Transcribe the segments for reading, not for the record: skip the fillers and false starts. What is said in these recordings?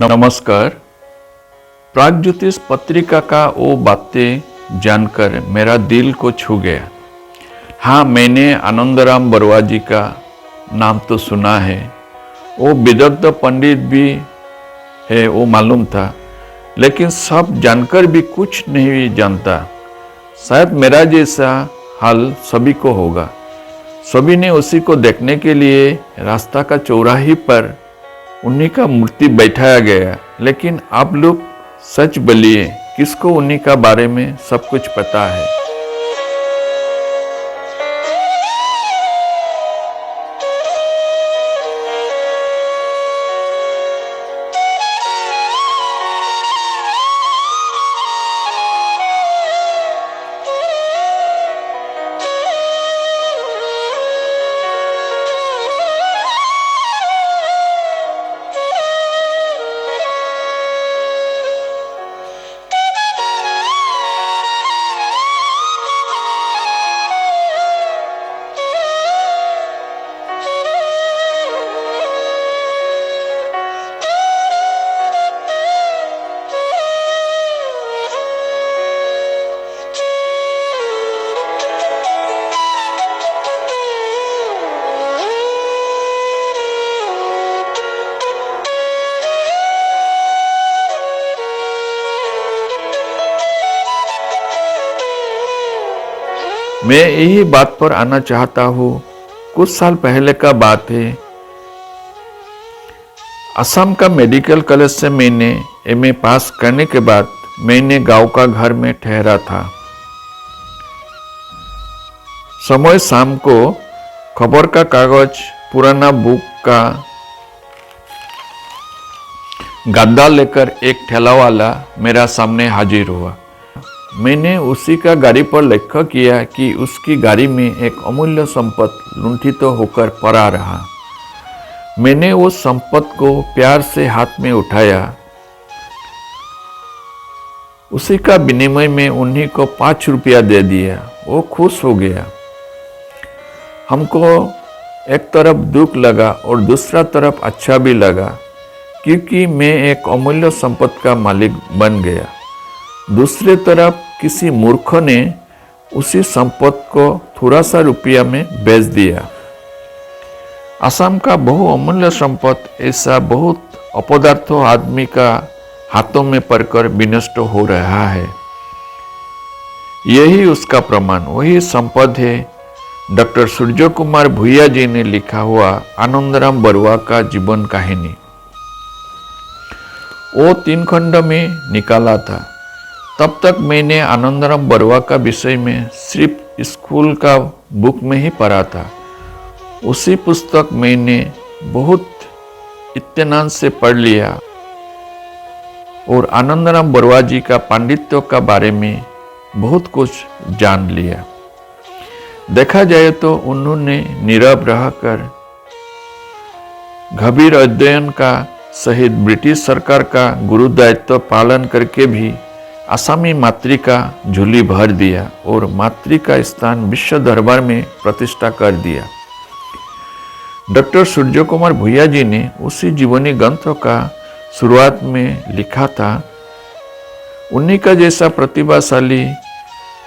नमस्कार। प्रागज्योतिष पत्रिका का वो बातें जानकर मेरा दिल को छू गया। हाँ, मैंने आनंदराम बरुआ जी का नाम तो सुना है, वो विदग्ध पंडित भी है वो मालूम था, लेकिन सब जानकर भी कुछ नहीं जानता। शायद मेरा जैसा हाल सभी को होगा। सभी ने उसी को देखने के लिए रास्ता का चौराहे पर उन्हीं का मूर्ति बैठाया गया। लेकिन आप लोग सच बोलिए, किसको उन्हीं का बारे में सब कुछ पता है? मैं यही बात पर आना चाहता हूँ। कुछ साल पहले का बात है। असम का मेडिकल कॉलेज से मैंने एमए पास करने के बाद मैंने गांव का घर में ठहरा था। समय शाम को खबर का कागज, पुराना बुक का गद्दा लेकर एक ठेला वाला मेरा सामने हाजिर हुआ। मैंने उसी का गाड़ी पर लक्ष्य किया कि उसकी गाड़ी में एक अमूल्य संपत्ति लुंठित होकर पड़ा रहा। मैंने उस संपत्ति को प्यार से हाथ में उठाया। उसी का विनिमय में उन्हीं को 5 रुपया दे दिया। वो खुश हो गया। हमको एक तरफ दुख लगा और दूसरा तरफ अच्छा भी लगा, क्योंकि मैं एक अमूल्य संपत्ति का मालिक बन गया। दूसरी तरफ किसी मूर्ख ने उसी संपत्ति को थोड़ा सा रुपया में बेच दिया। असम का बहुअमूल्य संपत्ति ऐसा बहुत अपदार्थ आदमी का हाथों में पड़कर विनष्ट हो रहा है। यही उसका प्रमाण, वही संपत्ति है डॉक्टर सूर्य कुमार भूया जी ने लिखा हुआ आनंदराम बरुआ का जीवन कहानी। वो 3 खंड में निकाला था। तब तक मैंने आनंदराम बरुआ का विषय में सिर्फ स्कूल का बुक में ही पढ़ा था। उसी पुस्तक मैंने बहुत इत्मीनान से पढ़ लिया और आनंदराम बरुआ जी का पांडित्य का बारे में बहुत कुछ जान लिया। देखा जाए तो उन्होंने नीरव रहकर गंभीर अध्ययन का सहित ब्रिटिश सरकार का गुरु दायित्व पालन करके भी असमी मातृका झोली भर दिया और मातृका स्थान विश्व दरबार में प्रतिष्ठा कर दिया। डॉक्टर सूर्य कुमार भूया जी ने उसी जीवनी ग्रंथ का शुरुआत में लिखा था, उन्हीं का जैसा प्रतिभाशाली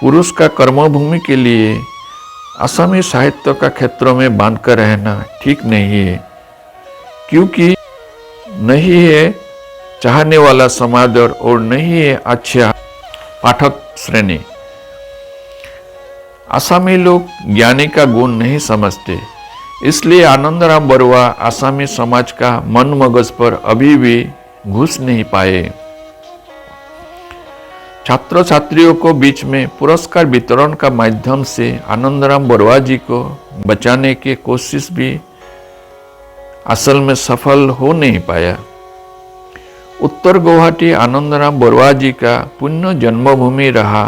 पुरुष का कर्मभूमि के लिए असमी साहित्य का क्षेत्रों में बांधकर रहना ठीक नहीं है, क्योंकि नहीं है चाहने वाला समाज और नहीं है अच्छा पाठक श्रेणी। आसामी लोग ज्ञानी का गुण नहीं समझते, इसलिए आनंदराम बरुआ आसामी समाज का मन मगज पर अभी भी घुस नहीं पाए। छात्र छात्रियों को बीच में पुरस्कार वितरण का माध्यम से आनंदराम बरुआ जी को बचाने की कोशिश भी असल में सफल हो नहीं पाया। उत्तर गुवाहाटी आनंदराम बरुआ जी का पुण्य जन्मभूमि रहा।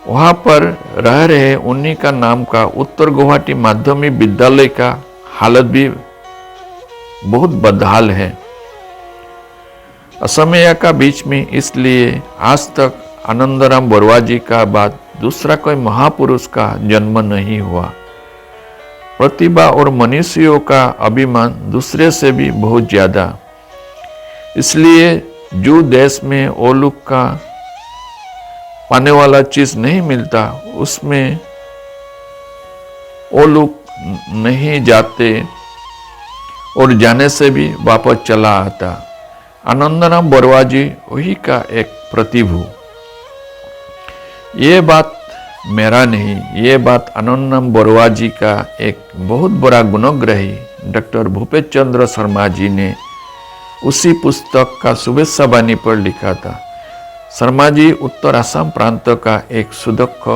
वहां पर रह रहे उन्हीं का नाम का उत्तर गुवाहाटी माध्यमिक विद्यालय का हालत भी बहुत बदहाल है। असमया का बीच में, इसलिए आज तक आनंदराम बरुआ जी का बाद दूसरा कोई महापुरुष का जन्म नहीं हुआ। प्रतिभा और मनुष्यों का अभिमान दूसरे से भी बहुत ज्यादा। इसलिए जो देश में वो लोग का पाने वाला चीज नहीं मिलता उसमें वो लोग नहीं जाते और जाने से भी वापस चला आता। आनंदराम बरुआ जी वही का एक प्रतिभू। ये बात मेरा नहीं, ये बात आनंदराम बरुआ जी का एक बहुत बड़ा गुणग्राही डॉक्टर भूपेश चंद्र शर्मा जी ने उसी पुस्तक का शुभेच्छा वाणी पर लिखा था। शर्मा जी उत्तर असम प्रांत का एक सुदक्ष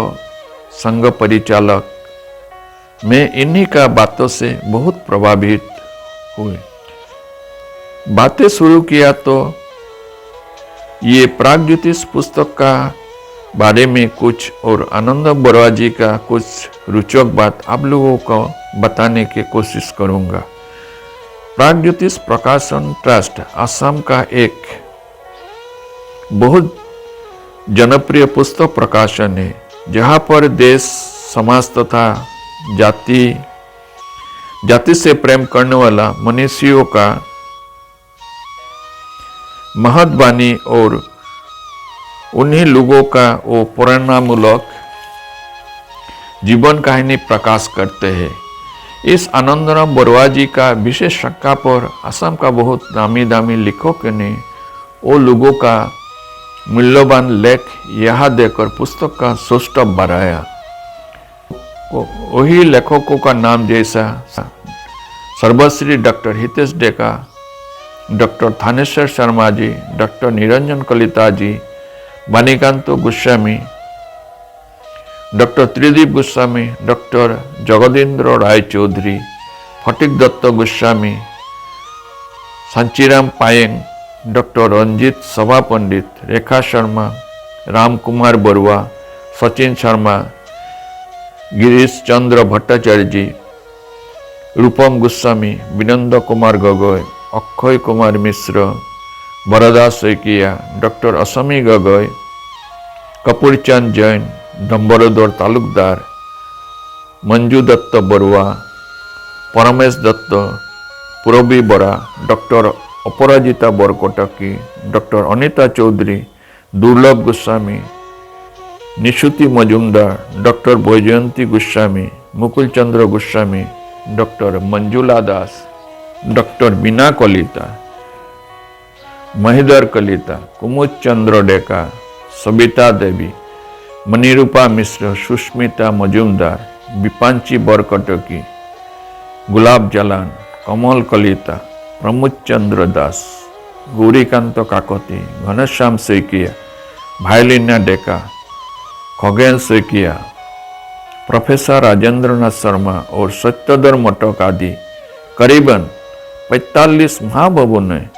संघ परिचालक में इन्हीं का बातों से बहुत प्रभावित हुए। बातें शुरू किया तो ये प्रागज्योतिष पुस्तक का बारे में कुछ और आनंद बरुआ जी का कुछ रोचक बात आप लोगों को बताने की कोशिश करूंगा। प्रागज्योतिष प्रकाशन ट्रस्ट असम का एक बहुत जनप्रिय पुस्तक प्रकाशन है, जहां पर देश समाज तथा जाति से प्रेम करने वाला मनुष्यों का महत्वानी और उन्हीं लोगों का वो प्रेरणामूलक जीवन कहानी प्रकाश करते हैं। इस आनंदराम बरुआ जी का विशेष शक्का पर असम का बहुत दामी दामी लेखकों ने वो लोगों का मूल्यवान लेख यहाँ देकर पुस्तक का सौष्ठव बढ़ाया। वही लेखकों का नाम जैसा सर्वश्री doctor Hitesh Deka, doctor Thaneshwar Sharma ji, doctor Niranjan Kalita जी, वाणिकांत गोस्वामी, डॉक्टर त्रिदीप गोस्वामी, डॉक्टर जगदेंद्र राय चौधरी, फटिक दत्त गोस्वामी, सांचीराम पायेंग, डॉक्टर रंजीत सभा पंडित, रेखा शर्मा, राम कुमार बरुआ, सचिन शर्मा, गिरीश चंद्र भट्टाचार्य जी, रूपम गोस्वामी, विनंद कुमार गगोई, अक्षय कुमार मिश्र, बरदा सैकिया, डॉक्टर असमी गगोई, कपूरचंद जैन, डम्बरोदर तालुकदार, मंजू दत्त बरुआ, परमेश दत्त, पुरबी बरा, डॉक्टर अपराजिता बरकोटकी, डॉक्टर अनिता चौधरी, दुर्लभ गोस्वामी, निशुति मजुमदार, डॉक्टर बैजयंती गोस्वामी, मुकुल चंद्र गोस्वामी, डॉक्टर मंजुला दास, डॉक्टर बीना कलिता, महेदर कलिता, कुमुद चंद्र डेका, सबिता देवी, मणिरूपा मिश्र, सुष्मिता मजुमदार, विपांची बरकटकी, गुलाब जलान, कमल कलिता, प्रमोद चंद्र दास, गौरीकांत काकती, घनश्याम सैकिया, भाईलिना डेका, खगेन सैकिया, प्रोफेसर राजेंद्रनाथ शर्मा और सत्यधर मटक आदि करीबन 45 महाबाबू ने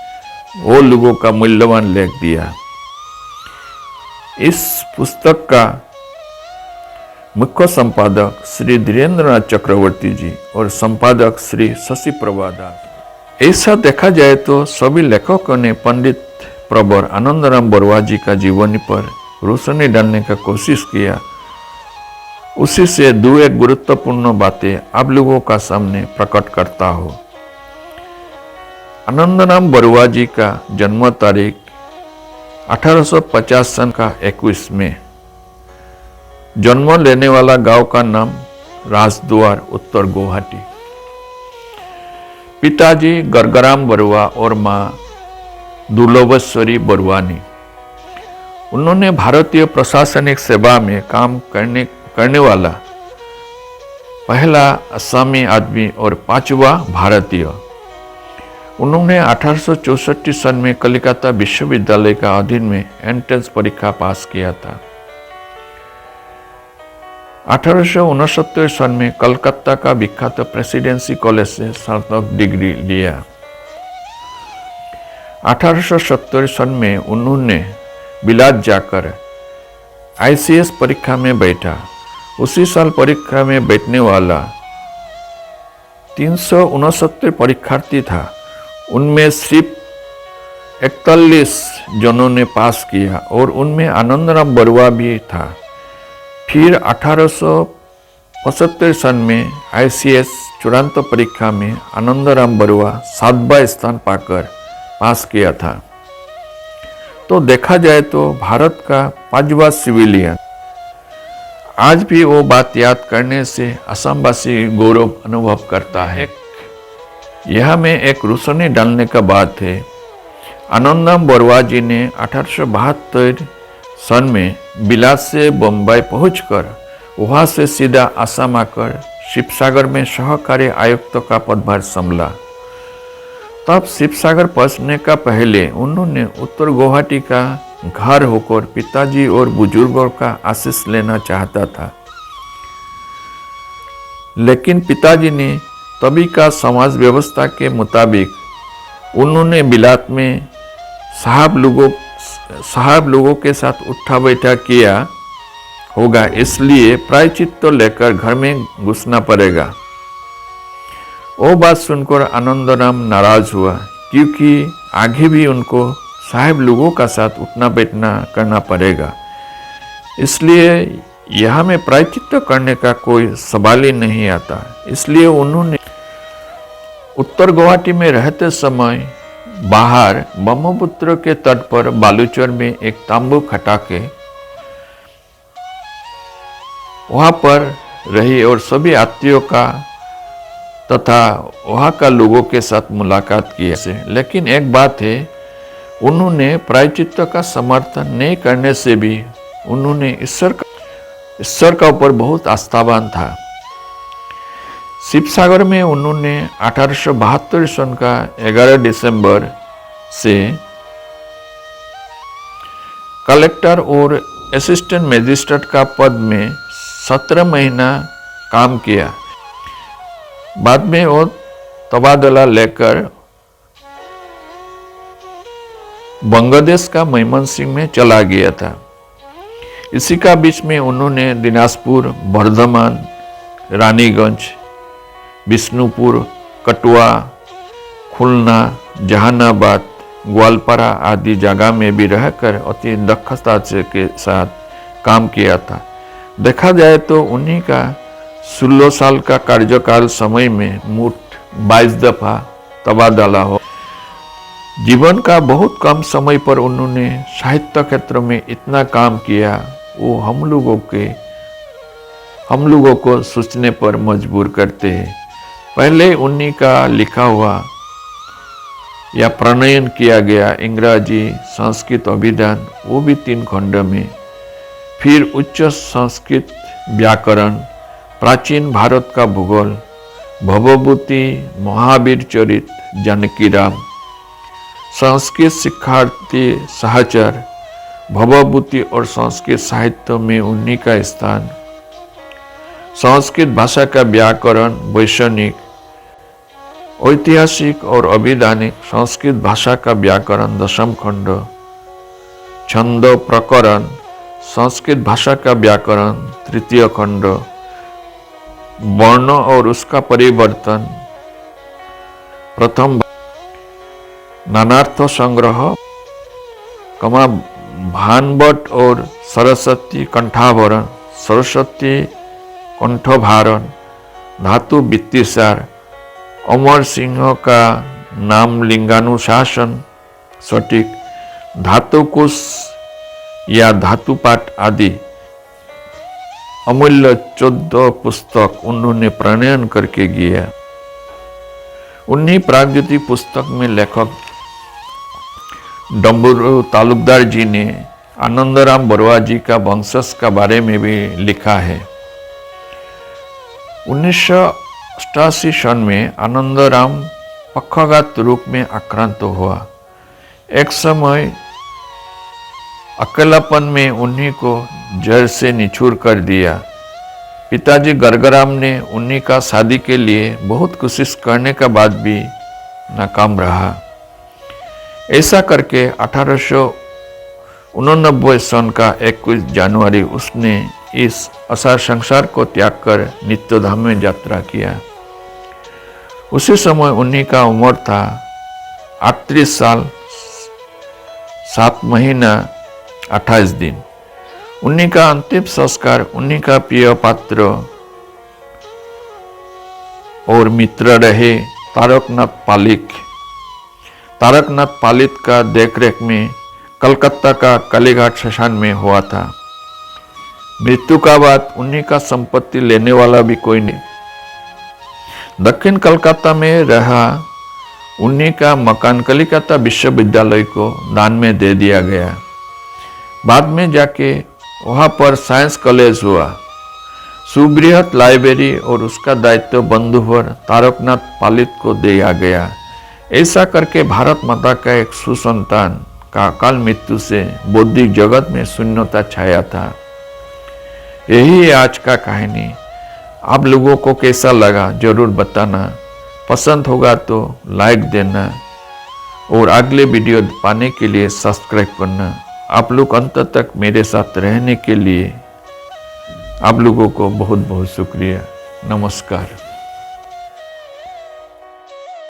वो लोगों का मूल्यवान लेख दिया। इस पुस्तक का मुख्य संपादक श्री धीरेन्द्रनाथ चक्रवर्ती जी और संपादक श्री शशि प्रभा दास। ऐसा देखा जाए तो सभी लेखकों ने पंडित प्रवर आनंदराम बरुआ जी का जीवनी पर रोशनी डालने का कोशिश किया। उसी से दो एक गुरुत्वपूर्ण बातें आप लोगों का सामने प्रकट करता हो। आनंदराम बरुआ जी का जन्म तारीख 1850 सन का 21 में। जन्म लेने वाला गांव का नाम राजद्वार, उत्तर गुवाहाटी। पिताजी गरगराम बरुआ और मां दुर्लभेश्वरी बरुआनी। उन्होंने भारतीय प्रशासनिक सेवा में काम करने वाला पहला असमी आदमी और पांचवा भारतीय। उन्होंने 1864 सन में कलकत्ता विश्वविद्यालय का अधीन में एंट्रेंस परीक्षा पास किया था। 1869 सन में कलकत्ता का विख्यात प्रेसिडेंसी कॉलेज से स्नातक डिग्री लिया। 1870 सन में उन्होंने बिलात जाकर ICS परीक्षा में बैठा। उसी साल परीक्षा में बैठने वाला 369 परीक्षार्थी था। उनमें सिर्फ 41 जनों ने पास किया और उनमें आनंदराम बरुआ भी था। फिर 1875 सन में ICS चूड़ांत परीक्षा में आनंदराम बरुआ 7वां स्थान पाकर पास किया था। तो देखा जाए तो भारत का 5वां सिविलियन। आज भी वो बात याद करने से असमवासी गौरव अनुभव करता है। यह में एक रोशनी डालने का बात है। आनंदराम बरुआ जी ने 1872 सन में बिलात से बम्बई पहुंचकर वहां से सीधा असम आकर शिवसागर में सहकारी आयुक्त का पदभार संभाला। तब शिवसागर पहुंचने का पहले उन्होंने उत्तर गुवाहाटी का घर होकर पिताजी और बुजुर्गों का आशीष लेना चाहता था, लेकिन पिताजी ने तभी का समाज व्यवस्था के मुताबिक उन्होंने बिलात में साहब लोगों के साथ उठा बैठा किया होगा, इसलिए प्रायश्चित तो लेकर घर में घुसना पड़ेगा। वो बात सुनकर आनंदराम नाराज हुआ, क्योंकि आगे भी उनको साहब लोगों का साथ उठना बैठना करना पड़ेगा, इसलिए यहाँ में प्रायश्चित करने का कोई सवाल ही नहीं आता। इसलिए उन्होंने उत्तर गुवाहाटी में रहते समय बाहर ब्रह्मपुत्र के तट पर बालूचर में एक तांबू खटा के वहां पर रही और सभी आत्मीयों का तथा वहां का लोगों के साथ मुलाकात की। लेकिन एक बात है, उन्होंने प्रायश्चित का समर्थन नहीं करने से भी उन्होंने ईश्वर का ऊपर बहुत आस्थावान था। शिवसागर में उन्होंने 1872 सन का 11 दिसंबर से कलेक्टर और असिस्टेंट मजिस्ट्रेट का पद में 17 महीना काम किया। बाद में वो तबादला लेकर बांग्लादेश का मयमनसिंह में चला गया था। इसी का बीच में उन्होंने दिनाजपुर, बर्धमान, रानीगंज, बिष्णुपुर, कटुआ, खुलना, जहानाबाद, ग्वालपारा आदि जगह में भी रहकर अति दक्षता के साथ काम किया था। देखा जाए तो उन्हीं का 16 साल का कार्यकाल समय में मोट 22 दफा तबादला हो। जीवन का बहुत कम समय पर उन्होंने साहित्य क्षेत्र में इतना काम किया, वो हम लोगों को सोचने पर मजबूर करते हैं। पहले उन्हीं का लिखा हुआ या प्रणयन किया गया अंग्रेजी संस्कृत अभिधान, वो भी 3 खंड में, फिर उच्च संस्कृत व्याकरण, प्राचीन भारत का भूगोल, भवभूति, महावीर चरित, जानकी राम, संस्कृत शिक्षार्थी सहचर, भवभूति और संस्कृत साहित्य में उन्हीं का स्थान, संस्कृत भाषा का व्याकरण, वैज्ञानिक, ऐतिहासिक और अभिधानिक, संस्कृत भाषा का व्याकरण 10 खंड, छंद प्रकरण, संस्कृत भाषा का व्याकरण 3 खंड, वर्ण और उसका परिवर्तन 1 नानार्थ संग्रह, भानभट्ट और सरस्वती कंठाभरण, सरस्वती कंठभारण, धातु वित्तिसार, अमर सिंह का नाम लिंगानुशासन, सटीक, धातुकोश या धातुपाठ आदि अमूल्य 14 पुस्तक उन्होंने प्रणयन करके किया। उन्हीं प्रागज्योति पुस्तक में लेखक डम्बरू तालुकदार जी ने आनंदराम बरुआ जी का वंशज का बारे में भी लिखा है। 1988 सन में आनंदराम पक्षाघात रोग में आक्रांत हुआ। एक समय अकेलापन में उन्हीं को जड़ से निचोड़ कर दिया। पिताजी गर्गराम ने उन्हीं का शादी के लिए बहुत कोशिश करने के बाद भी नाकाम रहा। ऐसा करके 1889 सन का 21 जनवरी उसने इस असार संसार को त्याग कर नित्यधाम में यात्रा किया। उसी समय उन्हीं का उम्र था 38 साल 7 महीना 28 दिन। उन्हीं का अंतिम संस्कार उन्हीं का प्रिय पात्र और मित्र रहे तारकनाथ पालित का देखरेख में कलकत्ता का कालीघाट श्मशान में हुआ था। मृत्यु का बाद उन्हीं का संपत्ति लेने वाला भी कोई नहीं। दक्षिण कलकत्ता में रहा उन्हीं का मकान कलिकता विश्वविद्यालय को दान में दे दिया गया। बाद में जाके वहाँ पर साइंस कॉलेज हुआ। सुबृहत लाइब्रेरी और उसका दायित्व बंधुवर तारकनाथ पालित को दिया गया। ऐसा करके भारत माता का एक सुसंतान का अकाल मृत्यु से बौद्धिक जगत में शून्यता छाया था। यही है आज का कहानी। आप लोगों को कैसा लगा जरूर बताना। पसंद होगा तो लाइक देना और अगले वीडियो पाने के लिए सब्सक्राइब करना। आप लोग अंत तक मेरे साथ रहने के लिए आप लोगों को बहुत बहुत शुक्रिया। नमस्कार।